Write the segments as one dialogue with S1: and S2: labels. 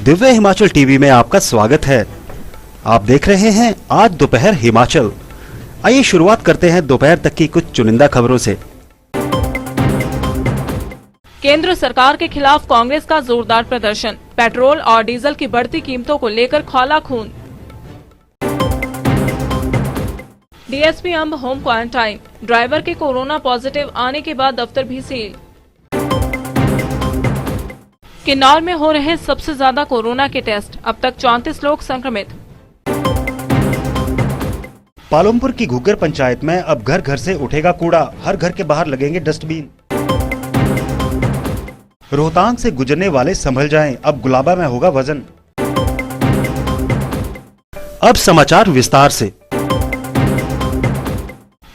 S1: Divya Himachal TV में आपका स्वागत है। आप देख रहे हैं आज दोपहर हिमाचल। आइए शुरुआत करते हैं दोपहर तक की कुछ चुनिंदा खबरों से।
S2: केंद्र सरकार के खिलाफ कांग्रेस का जोरदार प्रदर्शन, पेट्रोल और डीजल की बढ़ती कीमतों को लेकर खौला खून। DSP Amb home quarantine, driver के कोरोना पॉजिटिव आने के बाद दफ्तर भी सील। किन्नौर में हो रहे सबसे ज्यादा कोरोना के टेस्ट, अब तक 34 लोग संक्रमित।
S1: पालमपुर की घुग्गर पंचायत में अब घर घर से उठेगा कूड़ा, हर घर के बाहर लगेंगे डस्टबिन। रोहतांग से गुजरने वाले संभल जाएं, अब गुलाबा में होगा वजन। अब समाचार विस्तार से।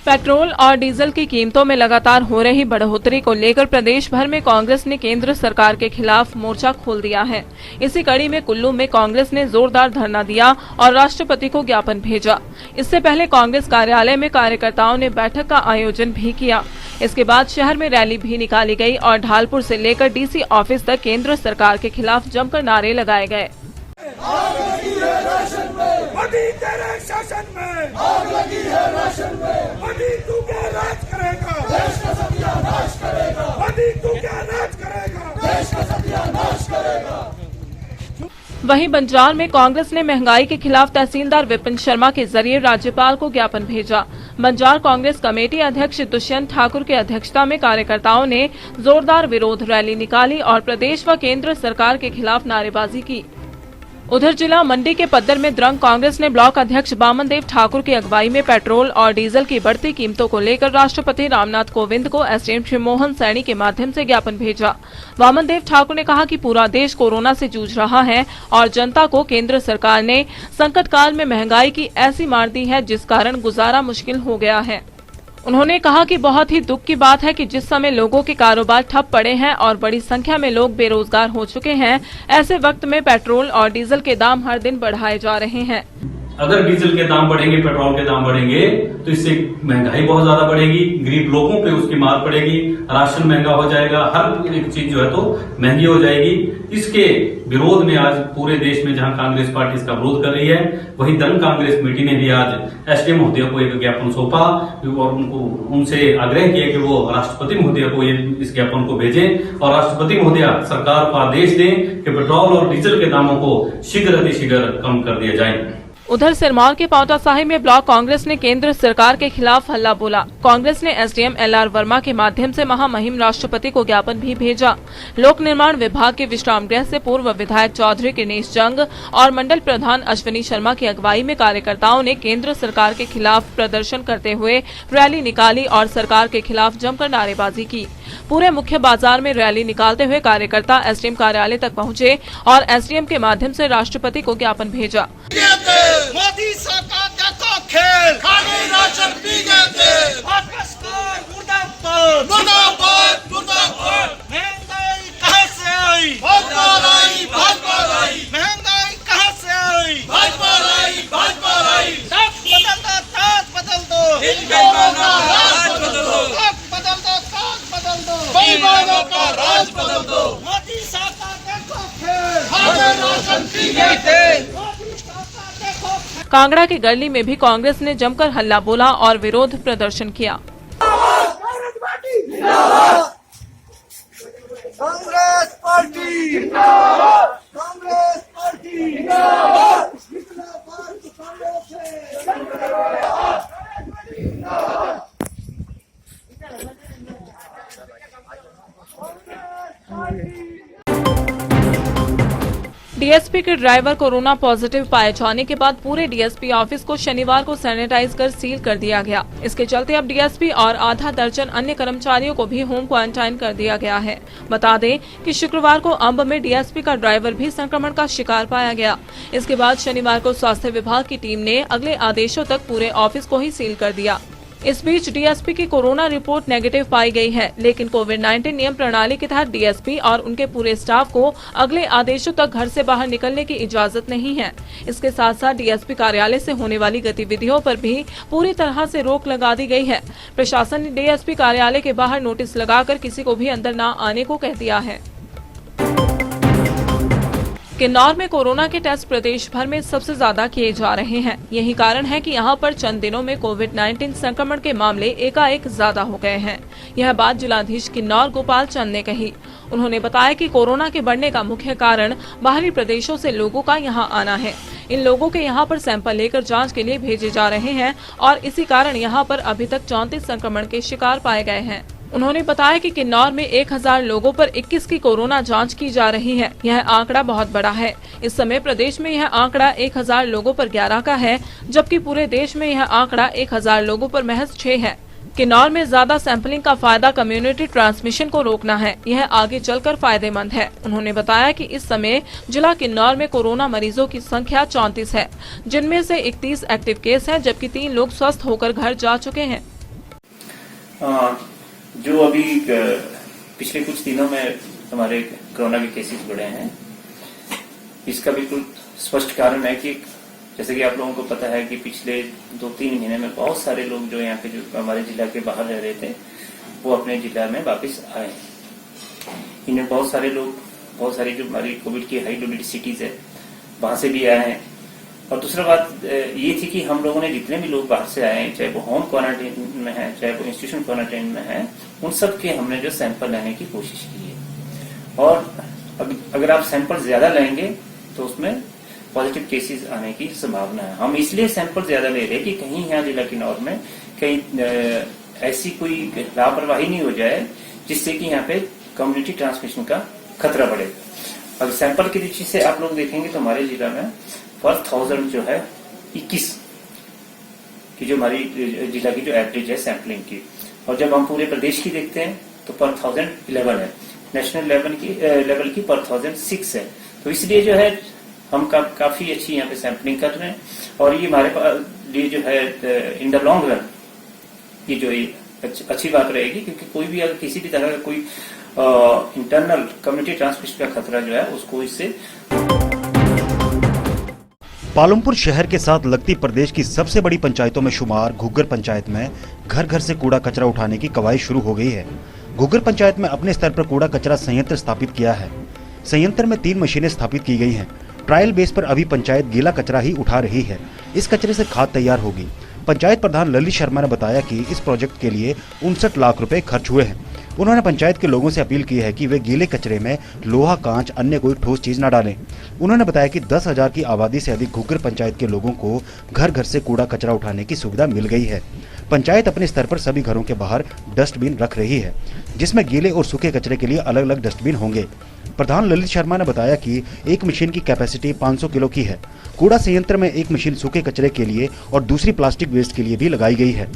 S2: पेट्रोल और डीजल की कीमतों में लगातार हो रही बढ़ोतरी को लेकर प्रदेश भर में कांग्रेस ने केंद्र सरकार के खिलाफ मोर्चा खोल दिया है। इसी कड़ी में कुल्लू में कांग्रेस ने जोरदार धरना दिया और राष्ट्रपति को ज्ञापन भेजा। इससे पहले कांग्रेस कार्यालय में कार्यकर्ताओं ने बैठक का आयोजन भी किया। इसके बाद शहर में रैली भी निकाली गई और ढालपुर से लेकर डीसी ऑफिस तक केंद्र सरकार के खिलाफ जमकर नारे लगाए गए।
S3: मोदी तेरे शासन में आग लगी है राशन में, मोदी तू क्या राज करेगा, देश का सत्यानाश करेगा, मोदी तू क्या राज करेगा, देश का सत्यानाश करेगा।
S2: वहीं बंजार में कांग्रेस ने महंगाई के खिलाफ तहसीलदार विपिन शर्मा के जरिए राज्यपाल को ज्ञापन भेजा। बंजार कांग्रेस कमेटी अध्यक्ष दुष्यंत ठाकुर की अध्यक्षता में कार्यकर्ताओं ने जोरदार विरोध रैली निकाली और प्रदेश व केंद्र सरकार के खिलाफ नारेबाजी की। उधर जिला मंडी के पद्दर में द्रंग कांग्रेस ने ब्लॉक अध्यक्ष बामनदेव ठाकुर की अगुवाई में पेट्रोल और डीजल की बढ़ती कीमतों को लेकर राष्ट्रपति रामनाथ कोविंद को एसडीएम श्री मोहन सैनी के माध्यम से ज्ञापन भेजा। बामनदेव ठाकुर ने कहा कि पूरा देश कोरोना से जूझ रहा है और जनता को केंद्र सरकार ने संकट काल में महंगाई की ऐसी मार दी है जिस कारण गुजारा मुश्किल हो गया है। उन्होंने कहा कि बहुत ही दुख की बात है कि जिस समय लोगों के कारोबार ठप पड़े हैं और बड़ी संख्या में लोग बेरोजगार हो चुके हैं, ऐसे वक्त में पेट्रोल और डीजल के दाम हर दिन बढ़ाए जा रहे हैं।
S4: अगर डीजल के दाम बढ़ेंगे, पेट्रोल के दाम बढ़ेंगे तो इससे महंगाई बहुत ज्यादा बढ़ेगी, गरीब लोगों पे उसकी मार पड़ेगी, राशन महंगा हो जाएगा, हर एक चीज जो है तो महंगी हो जाएगी। इसके विरोध में आज पूरे देश में जहां कांग्रेस पार्टी इसका विरोध कर रही है, वहीं दरंग कांग्रेस कमेटी ने भी आज एसडीएम महोदय को एक ज्ञापन सौंपा और उनसे आग्रह किया कि वो राष्ट्रपति महोदय को इस ज्ञापन को भेजें और राष्ट्रपति महोदय सरकार को आदेश दें कि पेट्रोल और डीजल के दामों को शीघ्र अतिशीघ्र कम कर दिया जाए।
S2: उधर सिरमौर के पांवटा साहिब में ब्लॉक कांग्रेस ने केंद्र सरकार के खिलाफ हल्ला बोला। कांग्रेस ने एसडीएम एलआर वर्मा के माध्यम से महामहिम राष्ट्रपति को ज्ञापन भी भेजा। लोक निर्माण विभाग के विश्राम गृह से पूर्व विधायक चौधरी गणेश जंग और मंडल प्रधान अश्विनी शर्मा की अगुवाई में कार्यकर्ताओं ने केंद्र सरकार के खिलाफ प्रदर्शन करते हुए रैली निकाली और सरकार के खिलाफ जमकर नारेबाजी की। पूरे मुख्य बाजार में रैली निकालते हुए कार्यकर्ता एसडीएम कार्यालय तक पहुंचे और एसडीएम के माध्यम से राष्ट्रपति को ज्ञापन भेजा।
S3: मोदी सरकार का खेल, खाने राशन पी गए थे, वापस कर मुर्दाबाद, मुर्दाबाद, मुर्दाबाद। महंगाई कहां से आई, भाजपा लाई, भाजपा लाई। महंगाई कहां से आई, भाजपा लाई, भाजपा लाई। ताज बदल दो, ताज बदल दो, बेईमानों का राज बदल दो, ताज बदल दो, ताज बदल दो, बेईमानों का राज बदल दो। मोदी सरकार का खेल, खाने राशन पी गए थे।
S2: कांगड़ा के गरली में भी कांग्रेस ने जमकर हल्ला बोला और विरोध प्रदर्शन किया।
S3: Congress party Congress party Congress party.
S2: DSP के ड्राइवर कोरोना पॉजिटिव पाए जाने के बाद पूरे डीएसपी ऑफिस को शनिवार को सैनिटाइज कर सील कर दिया गया। इसके चलते अब डीएसपी और आधा दर्जन अन्य कर्मचारियों को भी होम क्वारंटाइन कर दिया गया है। बता दें कि शुक्रवार को अंब में डीएसपी का ड्राइवर भी संक्रमण का शिकार पाया गया। इसके बाद शनिवार को स्वास्थ्य विभाग की टीम ने अगले आदेशों तक पूरे ऑफिस को ही सील कर दिया। इस बीच डीएसपी की कोरोना रिपोर्ट नेगेटिव पाई गई है, लेकिन कोविड-19 नियम प्रणाली के तहत डीएसपी और उनके पूरे स्टाफ को अगले आदेशों तक घर से बाहर निकलने की इजाजत नहीं है। इसके साथ साथ डीएसपी कार्यालय से होने वाली गतिविधियों पर भी पूरी तरह से रोक लगा दी गई है। प्रशासन ने डीएसपी कार्यालय के बाहर नोटिस लगाकर किसी को भी अंदर न आने को कह दिया है। किन्नौर में कोरोना के टेस्ट प्रदेश भर में सबसे ज्यादा किए जा रहे हैं। यही कारण है कि यहां पर चंद दिनों में कोविड-19 संक्रमण के मामले एकाएक ज्यादा हो गए हैं। यह बात जिलाधीश किन्नौर गोपाल चंद ने कही। उन्होंने बताया कि कोरोना के बढ़ने का मुख्य कारण बाहरी प्रदेशों से लोगों का यहां आना है। इन लोगों के यहां पर सैंपल लेकर जांच के लिए भेजे जा रहे हैं और इसी कारण यहां पर अभी तक 34 संक्रमण के शिकार पाए गए हैं। उन्होंने बताया कि किन्नौर में 1000 लोगों पर 21 की कोरोना जांच की जा रही है। यह आंकड़ा बहुत बड़ा है। इस समय प्रदेश में यह आंकड़ा 1000 लोगों पर 11 का है, जबकि पूरे देश में यह आंकड़ा 1000 लोगों पर महज 6 है। किन्नौर में ज्यादा सैंपलिंग का फायदा कम्युनिटी ट्रांसमिशन को रोकना है। यह आगे चलकर फायदेमंद है। उन्होंने बताया कि इस समय जिला किन्नौर में कोरोना मरीजों की संख्या 34 है, जिनमें से 31 एक्टिव केस हैं, जबकि 3 लोग स्वस्थ होकर घर जा चुके हैं।
S5: जो अभी पिछले कुछ दिनों में हमारे कोरोना के केसेस बढ़े हैं, इसका बिल्कुल स्पष्ट कारण है कि जैसे कि आप लोगों को पता है कि पिछले 2-3 महीने में बहुत सारे लोग जो यहाँ पे जो हमारे जिला के बाहर रह रहे थे, वो अपने जिला में वापस आए। इनमें बहुत सारे लोग, बहुत सारी जो हमारी कोविड की हाई डोमिनेटेड सिटीज है, वहां से भी आए हैं। और दूसरा बात ये थी कि हम लोगों ने जितने भी लोग बाहर से आए हैं, चाहे वो होम क्वारंटाइन में है, चाहे वो इंस्टीट्यूशन क्वारंटाइन में है, उन सब के हमने जो सैंपल लेने की कोशिश की है। और अगर आप सैंपल ज्यादा लेंगे तो उसमें पॉजिटिव केसेस आने की संभावना है। हम इसलिए सैंपल ज्यादा ले रहे हैं कि कहीं यहाँ जिला किन्नौर में कहीं ऐसी कोई लापरवाही नहीं हो जाए जिससे कि यहाँ पे कम्युनिटी ट्रांसमिशन का खतरा बढ़े। अगर सैंपल की दृष्टि से आप लोग देखेंगे तो हमारे जिला में पर 1000 जो है 21 की जो हमारी जिला की जो एवरेज है सैंपलिंग की, और जब हम पूरे प्रदेश की देखते हैं तो पर 1000 11 है। नेशनल लेवल की पर 1000 6 है। तो इसलिए जो है हम काफी अच्छी यहाँ पे सैंपलिंग कर रहे हैं, और ये हमारे लिए जो है इन द लॉन्ग रन ये जो अच्छी बात रहेगी, क्योंकि कोई भी अगर किसी भी तरह का कोई इंटरनल कम्युनिटी ट्रांसमिशन का खतरा जो है उसको इससे।
S1: पालमपुर शहर के साथ लगती प्रदेश की सबसे बड़ी पंचायतों में शुमार घुग्गर पंचायत में घर घर से कूड़ा कचरा उठाने की कवायद शुरू हो गई है। घुग्गर पंचायत में अपने स्तर पर कूड़ा कचरा संयंत्र स्थापित किया है। संयंत्र में 3 मशीनें स्थापित की गई हैं। ट्रायल बेस पर अभी पंचायत गीला कचरा ही उठा रही है। इस कचरे से खाद तैयार होगी। पंचायत प्रधान ललित शर्मा ने बताया कि इस प्रोजेक्ट के लिए 59 लाख रुपए खर्च हुए हैं। उन्होंने पंचायत के लोगों से अपील की है कि वे गीले कचरे में लोहा, कांच, अन्य कोई ठोस चीज न डालें। उन्होंने बताया कि 10,000 की आबादी से अधिक घुग्गर पंचायत के लोगों को घर घर से कूड़ा कचरा उठाने की सुविधा मिल गई है। पंचायत अपने स्तर पर सभी घरों के बाहर डस्टबिन रख रही है, जिसमें गीले और सूखे कचरे के लिए अलग अलग डस्टबिन होंगे। प्रधान ललित शर्मा ने बताया कि एक मशीन की कैपेसिटी 500 किलो की है। कूड़ा संयंत्र में एक मशीन सूखे कचरे के लिए और दूसरी प्लास्टिक वेस्ट के लिए भी लगाई गई है।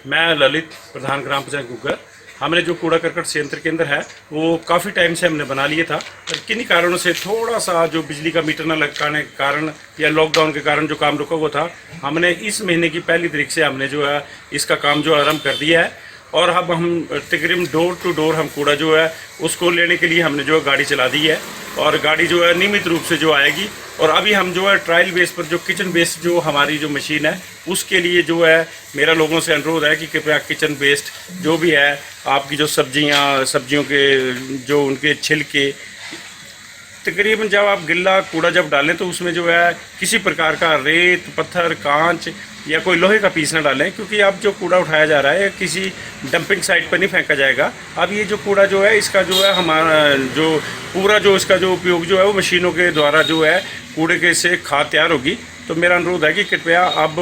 S6: मैं ललित, प्रधान ग्राम पंचायत घुग्गर। हमने जो कूड़ा करकट संयंत्र केंद्र है वो काफ़ी टाइम से हमने बना लिए था, पर किन्हीं कारणों से थोड़ा सा जो बिजली का मीटर न लगाने के कारण या लॉकडाउन के कारण जो काम रुका हुआ था, हमने इस महीने की 1 तारीख से हमने जो है इसका काम जो आरम्भ कर दिया है। और अब हम तकरीबन डोर टू डोर हम कूड़ा जो है उसको लेने के लिए हमने जो है गाड़ी चला दी है, और गाड़ी जो है नियमित रूप से जो आएगी। और अभी हम जो है ट्रायल बेस पर जो किचन बेस्ड जो हमारी जो मशीन है उसके लिए जो है मेरा लोगों से अनुरोध है कि कृपया किचन बेस्ड जो भी है आपकी जो सब्जियों के जो उनके छिलके, तकरीबन जब आप गिल्ला कूड़ा जब डालें तो उसमें जो है किसी प्रकार का रेत, पत्थर, कांच या कोई लोहे का पीस न डालें, क्योंकि अब जो कूड़ा उठाया जा रहा है किसी डंपिंग साइट पर नहीं फेंका जाएगा। अब ये जो कूड़ा जो है इसका जो है हमारा जो पूरा जो इसका जो उपयोग जो है वो मशीनों के द्वारा जो है कूड़े के से खाद तैयार होगी। तो मेरा अनुरोध है कि कृपया अब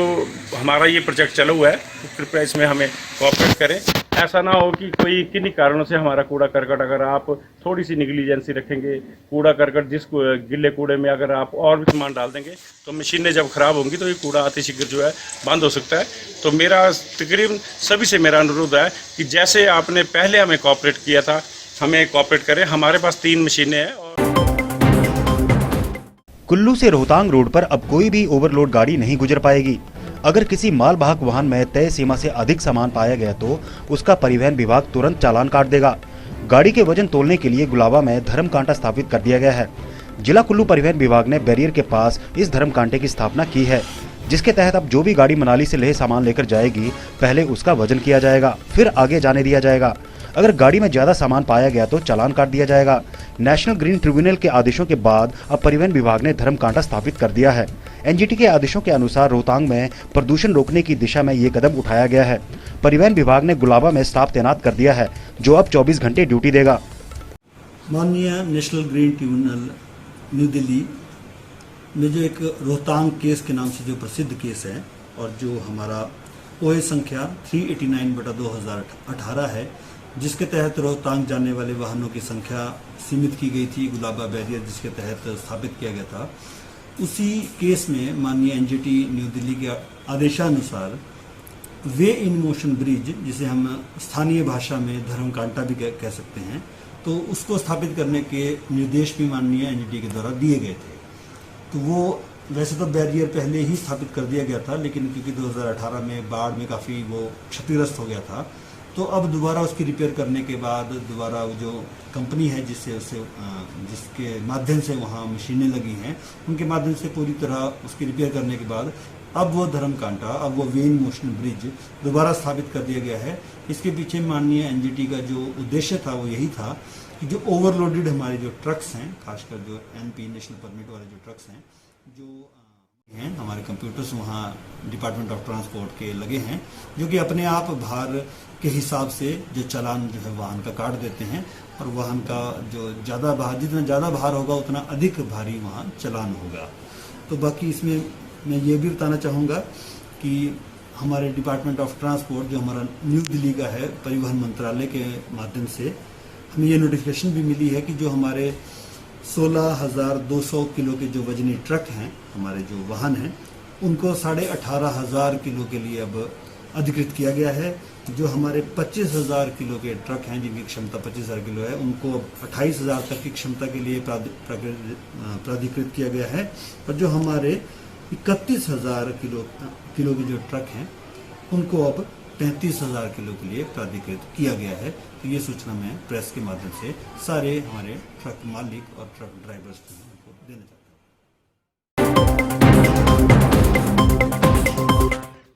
S6: हमारा ये प्रोजेक्ट चालू है तो कृपया इसमें हमें कोऑपरेट करें। ऐसा ना हो कि कोई किन्हीं कारणों से हमारा कूड़ा करकट, अगर आप थोड़ी सी निगलिजेंसी रखेंगे, कूड़ा करकट जिस गिले कूड़े में अगर आप और भी सामान डाल देंगे तो मशीनें जब ख़राब होंगी तो ये कूड़ा अतिशीघ्र जो है बंद हो सकता है। तो मेरा तकरीबन सभी से मेरा अनुरोध है कि जैसे आपने पहले हमें कोऑपरेट किया था, हमें कोऑपरेट करें। हमारे पास 3 मशीनें हैं।
S1: कुल्लू से रोहतांग रोड पर अब कोई भी ओवरलोड गाड़ी नहीं गुजर पाएगी। अगर किसी मालवाहक वाहन में तय सीमा से अधिक सामान पाया गया तो उसका परिवहन विभाग तुरंत चालान काट देगा। गाड़ी के वजन तोलने के लिए गुलाबा में धर्म कांटा स्थापित कर दिया गया है। जिला कुल्लू परिवहन विभाग ने बैरियर के पास इस धर्म कांटे की स्थापना की है। जिसके तहत अब जो भी गाड़ी मनाली से लेह सामान लेकर जाएगी, पहले उसका वजन किया जाएगा, फिर आगे जाने दिया जाएगा। अगर गाड़ी में ज्यादा सामान पाया गया तो चालान काट दिया जाएगा। नेशनल ग्रीन ट्रिब्यूनल के आदेशों के बाद अब परिवहन विभाग ने धर्म कांटा स्थापित कर दिया है। एनजीटी के आदेशों के अनुसार रोहतांग में प्रदूषण रोकने की दिशा में ये कदम उठाया गया है। परिवहन विभाग ने गुलाबा में स्टाफ तैनात कर दिया है, जो अब 24 घंटे ड्यूटी देगा।
S7: माननीय national green tribunal new Delhi में जो एक रोहतांग केस के नाम से जो प्रसिद्ध केस है और जो हमारा ओए संख्या 389/2018 है, जिसके तहत रोहतांग जाने वाले वाहनों की संख्या सीमित की गई थी, गुलाबा बैरियर जिसके तहत स्थापित किया गया था, उसी केस में माननीय एनजीटी न्यू दिल्ली के आदेशानुसार वे इन मोशन ब्रिज, जिसे हम स्थानीय भाषा में धर्म कांटा भी कह सकते हैं, तो उसको स्थापित करने के निर्देश भी माननीय एनजीटी के द्वारा दिए गए थे। तो वो वैसे तो बैरियर पहले ही स्थापित कर दिया गया था, लेकिन क्योंकि 2018 में बाढ़ में काफ़ी वो क्षतिग्रस्त हो गया था, तो अब दोबारा उसकी रिपेयर करने के बाद दोबारा वो जो कंपनी है जिसके माध्यम से वहाँ मशीनें लगी हैं, उनके माध्यम से पूरी तरह उसकी रिपेयर करने के बाद अब वो धर्म कांटा, अब वो वेन मोशन ब्रिज दोबारा स्थापित कर दिया गया है। इसके पीछे माननीय एनजीटी का जो उद्देश्य था वो यही था कि जो ओवरलोडेड हमारे जो ट्रक्स हैं, खासकर जो एनपी नेशनल परमिट वाले जो ट्रक्स हैं, जो हैं हमारे कंप्यूटर्स वहाँ डिपार्टमेंट ऑफ ट्रांसपोर्ट के लगे हैं, जो कि अपने आप भार के हिसाब से जो चालान जो है वाहन का काट देते हैं, और वाहन का जो जितना ज़्यादा भार होगा उतना अधिक भारी वहाँ चालान होगा। तो बाकी इसमें मैं ये भी बताना चाहूँगा कि हमारे डिपार्टमेंट ऑफ ट्रांसपोर्ट जो हमारा न्यू दिल्ली का है, परिवहन मंत्रालय के माध्यम से हमें ये नोटिफिकेशन भी मिली है कि जो हमारे 16,200 किलो के जो वजनी ट्रक हैं, हमारे जो वाहन हैं, उनको 18,500 किलो के लिए अब अधिकृत किया गया है। जो हमारे 25,000 किलो के ट्रक हैं, जिनकी क्षमता 25,000 किलो है, उनको 28,000 तक की क्षमता के लिए प्राधिकृत किया गया है। और जो हमारे 31,000 किलो के जो ट्रक हैं, उनको अब 35,000 किलो के लिए प्राधिकृत किया गया है। तो ये सूचना मैं प्रेस के माध्यम से सारे हमारे ट्रक मालिक और ट्रक ड्राइवर्स को देना चाहता हूँ।